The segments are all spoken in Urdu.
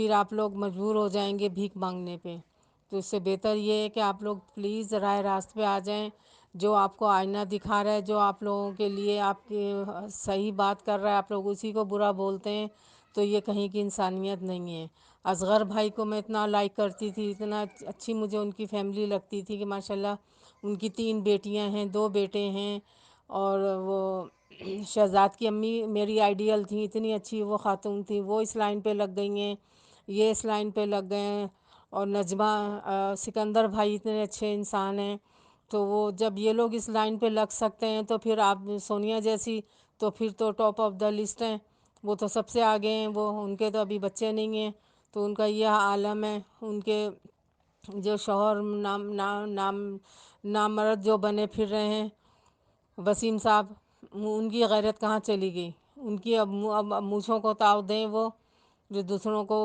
پھر آپ لوگ مجبور ہو جائیں گے بھیک مانگنے پہ۔ تو اس سے بہتر یہ ہے کہ آپ لوگ پلیز راہ راست پہ آ جائیں۔ جو آپ کو آئینہ دکھا رہا ہے، جو آپ لوگوں کے لیے آپ کی صحیح بات کر رہا ہے، آپ لوگ اسی کو برا بولتے ہیں، تو یہ کہیں کی انسانیت نہیں ہے۔ اصغر بھائی کو میں اتنا لائک کرتی تھی، اتنا اچھی مجھے ان کی فیملی لگتی تھی کہ ماشاءاللہ ان کی 3 بیٹیاں ہیں، 2 بیٹے ہیں، اور وہ شہزاد کی امی میری آئیڈیل تھیں، اتنی اچھی وہ خاتون تھیں، وہ اس لائن پہ لگ گئی ہیں، یہ اس لائن پہ لگ گئے ہیں۔ اور نجمہ سکندر بھائی اتنے اچھے انسان ہیں، تو وہ جب یہ لوگ اس لائن پہ لگ سکتے ہیں تو پھر آپ سونیا جیسی تو پھر تو ٹاپ آف دا لسٹ ہیں، وہ تو سب سے آگے ہیں، وہ ان کے تو ابھی بچے نہیں ہیں، تو ان کا یہ عالم ہے۔ ان کے جو شوہر نامرد جو بنے پھر رہے ہیں وسیم صاحب، ان کی غیرت کہاں چلی گئی؟ ان کی اب مونچھوں کو تاؤ دیں، وہ جو دوسروں کو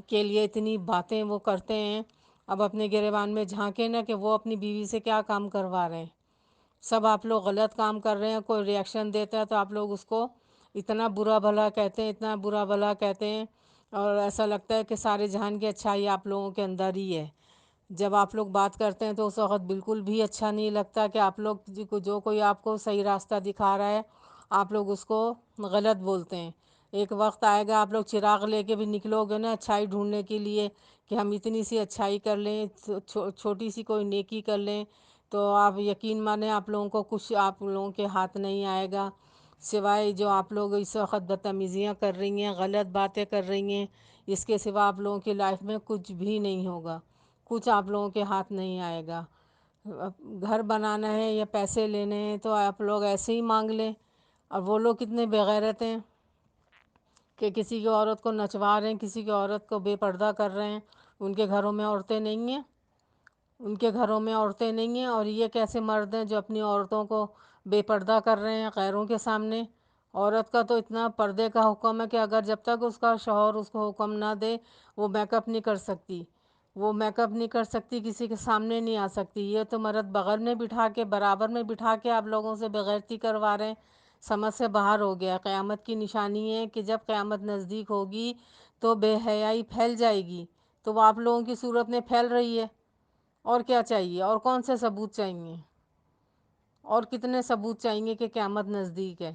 کے لیے اتنی باتیں وہ کرتے ہیں، اب اپنے گریبان میں جھانکیں نا کہ وہ اپنی بیوی سے کیا کام کروا رہے ہیں۔ سب آپ لوگ غلط کام کر رہے ہیں، کوئی ریئیکشن دیتا ہے تو آپ لوگ اس کو اتنا برا بھلا کہتے ہیں، اتنا برا بھلا کہتے ہیں، اور ایسا لگتا ہے کہ سارے جہان کی اچھائی آپ لوگوں کے اندر ہی ہے۔ جب آپ لوگ بات کرتے ہیں تو اس وقت بالکل بھی اچھا نہیں لگتا کہ آپ لوگ جو کوئی آپ کو صحیح راستہ دکھا رہا ہے، آپ لوگ اس کو غلط بولتے ہیں۔ ایک وقت آئے گا آپ لوگ چراغ لے کے بھی نکلو گے نا اچھائی ڈھونڈنے کے لیے کہ ہم اتنی سی اچھائی کر لیں، چھوٹی سی کوئی نیکی کر لیں، تو آپ یقین مانیں آپ لوگوں کو کچھ آپ لوگوں کے ہاتھ نہیں آئے گا، سوائے جو آپ لوگ اس وقت بدتمیزیاں کر رہی ہیں، غلط باتیں کر رہی ہیں، اس کے سوا آپ لوگوں کی لائف میں کچھ بھی نہیں ہوگا، کچھ آپ لوگوں کے ہاتھ نہیں آئے گا۔ گھر بنانا ہے یا پیسے لینے ہیں تو آپ لوگ ایسے ہی مانگ لیں، اور وہ لوگ کتنے بے غیرت ہیں کہ کسی کی عورت کو نچوا رہے ہیں، کسی کی عورت کو بے پردہ کر رہے ہیں۔ ان کے گھروں میں عورتیں نہیں ہیں، ان کے گھروں میں عورتیں نہیں ہیں، اور یہ کیسے مرد ہیں جو اپنی عورتوں کو بے پردہ کر رہے ہیں غیروں کے سامنے؟ عورت کا تو اتنا پردے کا حکم ہے کہ اگر جب تک اس کا شوہر اس کو حکم نہ دے وہ میک اپ نہیں کر سکتی، وہ میک اپ نہیں کر سکتی، کسی کے سامنے نہیں آ سکتی۔ یہ تو مرد بغل میں بٹھا کے، برابر میں بٹھا کے آپ لوگوں سے بغیرتی کروا رہے ہیں، سمجھ سے باہر ہو گیا۔ قیامت کی نشانی ہے کہ جب قیامت نزدیک ہوگی تو بے حیائی پھیل جائے گی، تو وہ آپ لوگوں کی صورت میں پھیل رہی ہے۔ اور کیا چاہیے؟ اور کون سے ثبوت چاہیے؟ اور کتنے ثبوت چاہیے کہ قیامت نزدیک ہے؟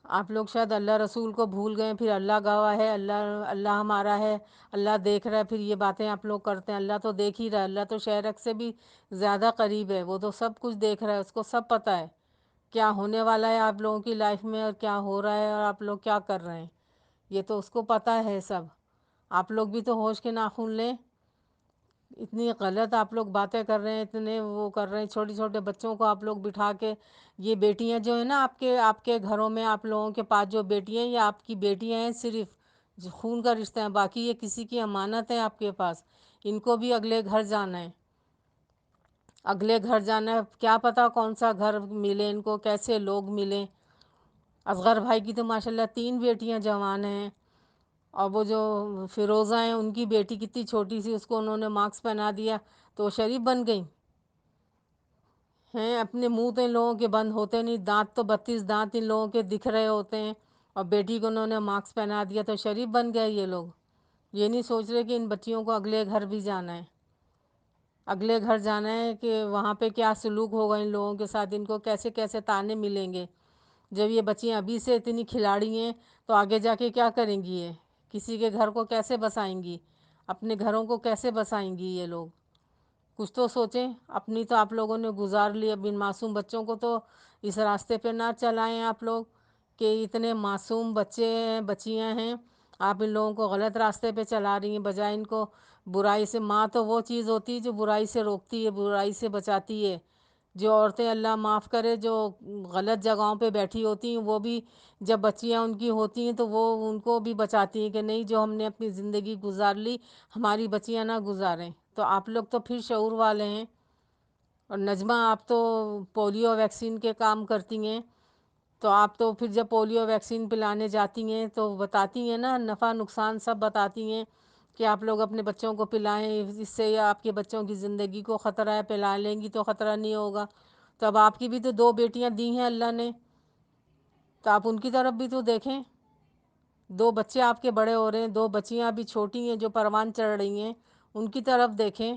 آپ لوگ شاید اللہ رسول کو بھول گئے، پھر اللہ گواہ ہے، اللہ ہمارا ہے، اللہ دیکھ رہا ہے، پھر یہ باتیں آپ لوگ کرتے ہیں۔ اللہ تو دیکھ ہی رہا ہے، اللہ تو شہرک سے بھی زیادہ قریب ہے، وہ تو سب کچھ دیکھ رہا ہے، اس کو سب پتہ ہے کیا ہونے والا ہے آپ لوگوں کی لائف میں اور کیا ہو رہا ہے اور آپ لوگ کیا کر رہے ہیں، یہ تو اس کو پتہ ہے سب۔ آپ لوگ بھی تو ہوش کے ناخن لیں، اتنی غلط آپ لوگ باتیں کر رہے ہیں، اتنے وہ کر رہے ہیں، چھوٹے چھوٹے بچوں کو آپ لوگ بٹھا کے، یہ بیٹیاں جو ہیں نا آپ کے گھروں میں، آپ لوگوں کے پاس جو بیٹیاں ہیں، یہ آپ کی بیٹیاں ہیں صرف، جو خون کا رشتہ ہے، باقی یہ کسی کی امانت ہے آپ کے پاس۔ ان کو بھی اگلے گھر جانا ہے، اگلے گھر جانا ہے، کیا پتہ کون سا گھر ملے ان کو، کیسے لوگ ملیں۔ اصغر بھائی کی تو ماشاءاللہ 3 بیٹیاں جوان ہیں، اور وہ جو فیروزہ ہیں ان کی بیٹی کتنی چھوٹی سی، اس کو انہوں نے مارکس پہنا دیا تو وہ شریف بن گئیں ہیں۔ اپنے منہ تو ان لوگوں کے بند ہوتے نہیں، دانت تو 32 دانت ان لوگوں کے دکھ رہے ہوتے ہیں، اور بیٹی کو انہوں نے مارکس پہنا دیا تو شریف بن گئے یہ لوگ۔ یہ نہیں سوچ رہے کہ ان بچیوں کو اگلے گھر بھی جانا ہے، اگلے گھر جانا ہے کہ وہاں پہ کیا سلوک ہوگا ان لوگوں کے ساتھ، ان کو کیسے کیسے تانے ملیں گے۔ جب یہ بچیاں ابھی سے اتنی کھلاڑی ہیں تو آگے جا کے کیا کریں گی؟ یہ کسی کے گھر کو کیسے بسائیں گی؟ اپنے گھروں کو کیسے بسائیں گی یہ لوگ؟ کچھ تو سوچیں۔ اپنی تو آپ لوگوں نے گزار لی، اب ان معصوم بچوں کو تو اس راستے پہ نہ چلائیں آپ لوگ، کہ اتنے معصوم بچے ہیں، بچیاں ہیں، آپ ان لوگوں کو غلط راستے پہ چلا رہی ہیں، بجائے ان کو برائی سے۔ ماں تو وہ چیز ہوتی ہے جو برائی سے روکتی ہے، برائی سے بچاتی ہے۔ جو عورتیں اللہ معاف کرے جو غلط جگہوں پہ بیٹھی ہوتی ہیں، وہ بھی جب بچیاں ان کی ہوتی ہیں تو وہ ان کو بھی بچاتی ہیں کہ نہیں، جو ہم نے اپنی زندگی گزار لی ہماری بچیاں نہ گزاریں۔ تو آپ لوگ تو پھر شعور والے ہیں۔ اور نجمہ آپ تو پولیو ویکسین کے کام کرتی ہیں، تو آپ تو پھر جب پولیو ویکسین پلانے جاتی ہیں تو بتاتی ہیں نا، نفع نقصان سب بتاتی ہیں کہ آپ لوگ اپنے بچوں کو پلائیں، اس سے آپ کے بچوں کی زندگی کو خطرہ ہے، پلا لیں گی تو خطرہ نہیں ہوگا۔ تو اب آپ کی بھی تو 2 بیٹیاں دی ہیں اللہ نے، تو آپ ان کی طرف بھی تو دیکھیں، 2 بچے آپ کے بڑے ہو رہے ہیں، 2 بچیاں ابھی چھوٹی ہیں جو پروان چڑھ رہی ہیں، ان کی طرف دیکھیں۔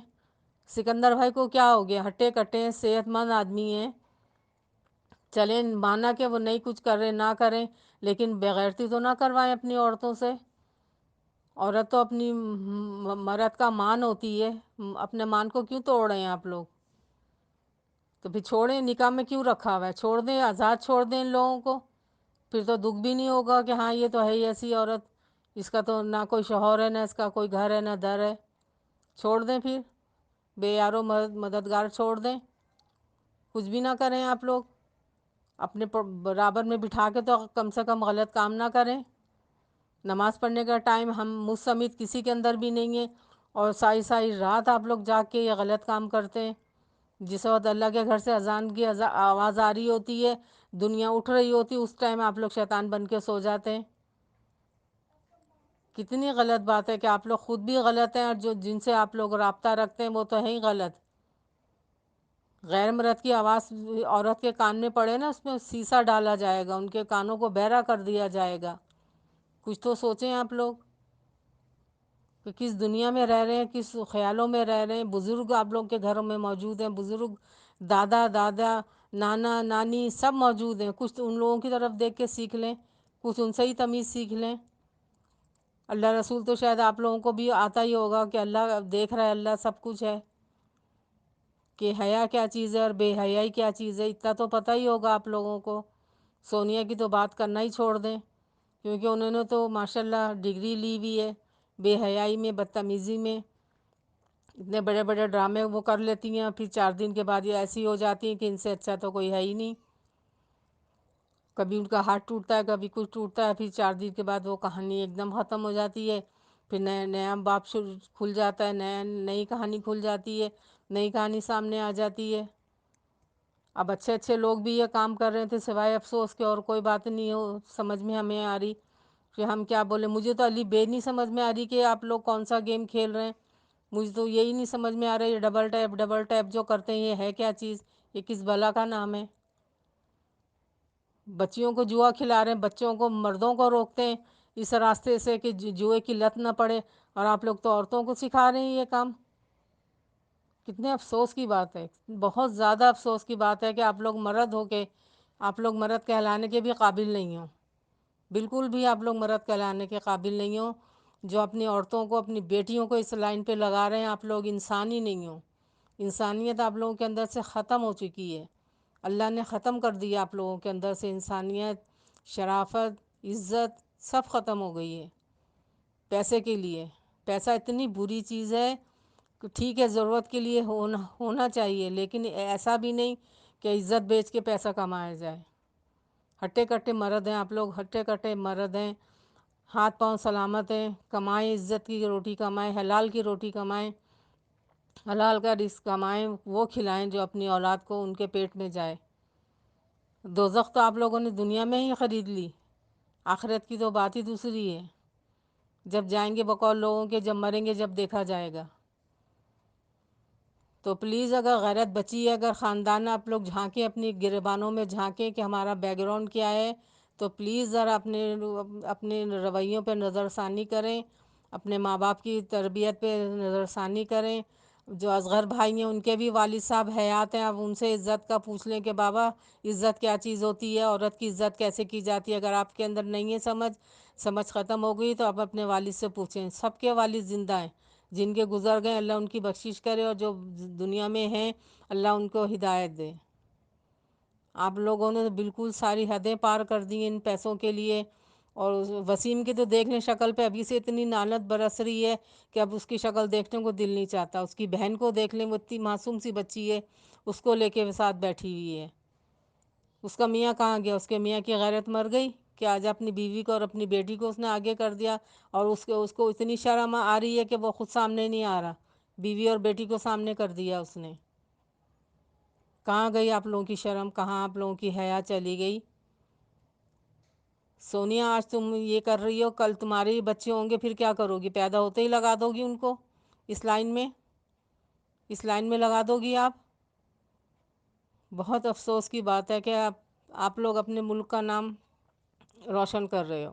سکندر بھائی کو کیا ہو گیا؟ ہٹے کٹے ہیں، صحت مند آدمی ہیں، چلیں مانا کہ وہ نہیں کچھ کر رہے نہ کریں، لیکن بےغیرتی تو نہ کروائیں اپنی عورتوں سے۔ عورت تو اپنی مرد کا مان ہوتی ہے، اپنے مان کو کیوں توڑ رہے ہیں آپ لوگ؟ تو پھر چھوڑیں، نکاح میں کیوں رکھا ہوا ہے؟ چھوڑ دیں، آزاد چھوڑ دیں ان لوگوں کو، پھر تو دکھ بھی نہیں ہوگا کہ ہاں یہ تو ہے ہی ایسی عورت، اس کا تو نہ کوئی شوہر ہے، نہ اس کا کوئی گھر ہے، نہ در ہے۔ چھوڑ دیں پھر، بے یارو مددگار چھوڑ دیں، کچھ بھی نہ کریں آپ لوگ، اپنے برابر میں بٹھا کے تو کم سے کم غلط کام نہ کریں۔ نماز پڑھنے کا ٹائم ہم مجھ سمیت کسی کے اندر بھی نہیں ہے، اور ساری ساری رات آپ لوگ جاگ کے یہ غلط کام کرتے ہیں۔ جس وقت اللہ کے گھر سے اذان کی آواز آ رہی ہوتی ہے، دنیا اٹھ رہی ہوتی، اس ٹائم آپ لوگ شیطان بن کے سو جاتے ہیں۔ کتنی غلط بات ہے کہ آپ لوگ خود بھی غلط ہیں، اور جن سے آپ لوگ رابطہ رکھتے ہیں وہ تو ہیں ہی غلط۔ غیر مرد کی آواز عورت کے کان میں پڑے نا، اس میں سیسا ڈالا جائے گا، ان کے کانوں کو بہرا کر دیا جائے گا۔ کچھ تو سوچیں آپ لوگ کہ کس دنیا میں رہ رہے ہیں، کس خیالوں میں رہ رہے ہیں۔ بزرگ آپ لوگ کے گھروں میں موجود ہیں، بزرگ دادا نانا نانی سب موجود ہیں، کچھ تو ان لوگوں کی طرف دیکھ کے سیکھ لیں، کچھ ان سے ہی تمیز سیکھ لیں۔ اللہ رسول تو شاید آپ لوگوں کو بھی آتا ہی ہوگا کہ اللہ دیکھ رہا ہے، اللہ سب کچھ ہے، کہ حیا کیا چیز ہے اور بے حیائی کیا چیز ہے، اتنا تو پتہ ہی ہوگا آپ لوگوں کو۔ سونیا کی تو بات کرنا ہی چھوڑ دیں، کیونکہ انہوں نے تو ماشاءاللہ ڈگری لی ہوئی ہے بے حیائی میں، بدتمیزی میں، اتنے بڑے بڑے ڈرامے وہ کر لیتی ہیں، پھر 4 دن کے بعد یہ ایسی ہو جاتی ہیں کہ ان سے اچھا تو کوئی ہے ہی نہیں۔ کبھی ان کا ہاتھ ٹوٹتا ہے، کبھی کچھ ٹوٹتا ہے، پھر 4 دن کے بعد وہ کہانی ایک دم ختم ہو جاتی ہے، پھر نیا باب کھل جاتا ہے، نئی کہانی کھل جاتی ہے، نئی کہانی سامنے آ جاتی ہے۔ اب اچھے اچھے لوگ بھی یہ کام کر رہے تھے، سوائے افسوس کے اور کوئی بات نہیں ہو سمجھ میں ہمیں آ رہی کہ ہم کیا بولیں۔ مجھے تو علی بے نہیں سمجھ میں آ رہی کہ آپ لوگ کون سا گیم کھیل رہے ہیں، مجھے تو یہی نہیں سمجھ میں آ رہا ہے، یہ ڈبل ٹیپ جو کرتے ہیں یہ ہے کیا چیز؟ یہ کس بلا کا نام ہے؟ بچیوں کو جوا کھلا رہے ہیں، بچوں کو مردوں کو روکتے ہیں اس راستے سے کہ جوئے کی لت نہ پڑے، اور آپ لوگ تو عورتوں کو سکھا رہے ہیں یہ کام۔ کتنے افسوس کی بات ہے، بہت زیادہ افسوس کی بات ہے کہ آپ لوگ مرد ہو کے، آپ لوگ مرد کہلانے کے بھی قابل نہیں ہوں، بالکل بھی آپ لوگ مرد کہلانے کے قابل نہیں ہوں، جو اپنی عورتوں کو، اپنی بیٹیوں کو اس لائن پہ لگا رہے ہیں۔ آپ لوگ انسان ہی نہیں ہوں، انسانیت آپ لوگوں کے اندر سے ختم ہو چکی ہے، اللہ نے ختم کر دیا آپ لوگوں کے اندر سے انسانیت، شرافت، عزت سب ختم ہو گئی ہے پیسے کے لیے۔ پیسہ اتنی بری چیز ہے کہ ٹھیک ہے ضرورت کے لیے ہونا چاہیے، لیکن ایسا بھی نہیں کہ عزت بیچ کے پیسہ کمایا جائے۔ ہٹے کٹے مرد ہیں آپ لوگ، ہٹے کٹے مرد ہیں، ہاتھ پاؤں سلامت ہیں، کمائیں، عزت کی روٹی کمائیں، حلال کی روٹی کمائیں، حلال کا رزق کمائیں، وہ کھلائیں جو اپنی اولاد کو ان کے پیٹ میں جائے۔ دوزخ تو آپ لوگوں نے دنیا میں ہی خرید لی، آخرت کی تو بات ہی دوسری ہے، جب جائیں گے بقول لوگوں کے، جب مریں گے جب دیکھا جائے گا۔ تو پلیز اگر غیرت بچی ہے، اگر خاندان آپ لوگ جھانکیں، اپنی گریبانوں میں جھانکیں کہ ہمارا بیک گراؤنڈ کیا ہے، تو پلیز ذرا اپنے رویوں پہ نظر ثانی کریں، اپنے ماں باپ کی تربیت پہ نظر ثانی کریں۔ جو اصغر بھائی ہیں ان کے بھی والد صاحب حیات ہیں، اب ان سے عزت کا پوچھ لیں کہ بابا عزت کیا چیز ہوتی ہے، عورت کی عزت کیسے کی جاتی ہے۔ اگر آپ کے اندر نہیں ہے سمجھ ختم ہو گئی تو آپ اپنے والد سے پوچھیں۔ سب کے والد زندہ ہیں، جن کے گزر گئے اللہ ان کی بخشش کرے، اور جو دنیا میں ہیں اللہ ان کو ہدایت دے۔ آپ لوگوں نے بالکل ساری حدیں پار کر دی ہیں ان پیسوں کے لیے۔ اور وسیم کی تو دیکھ لیں شکل پہ ابھی سے اتنی لعنت برس رہی ہے کہ اب اس کی شکل دیکھنے کو دل نہیں چاہتا۔ اس کی بہن کو دیکھ لیں، وہ اتنی معصوم سی بچی ہے، اس کو لے کے ساتھ بیٹھی ہوئی ہے۔ اس کا میاں کہاں گیا؟ اس کے میاں کی غیرت مر گئی کہ آج اپنی بیوی کو اور اپنی بیٹی کو اس نے آگے کر دیا، اور اس کو اتنی شرم آ رہی ہے کہ وہ خود سامنے نہیں آ رہا، بیوی اور بیٹی کو سامنے کر دیا اس نے۔ کہاں گئی آپ لوگوں کی شرم؟ کہاں آپ لوگوں کی حیا چلی گئی؟ سونیا آج تم یہ کر رہی ہو، کل تمہارے بچے ہوں گے، پھر کیا کرو گی؟ پیدا ہوتے ہی لگا دو گی ان کو اس لائن میں لگا دو گی آپ؟ بہت افسوس کی بات ہے کہ آپ لوگ اپنے ملک کا نام روشن کر رہے ہو۔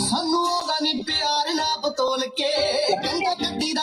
ਸਾਨੂੰ ਉਹਦਾ ਨੀ ਪਿਆਰ ਨਾ ਬਤੋਲ ਕੇ ਗੰਗਾ ਗੱਡੀ ਦਾ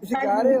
ਤੁਸੀਂ ਜਾ ਰਹੇ ਹੋ,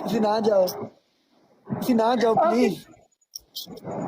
ਤੁਸੀਂ ਨਾ ਜਾਓ, ਤੁਸੀਂ ਨਾ ਜਾਓ ਪਲੀਜ਼।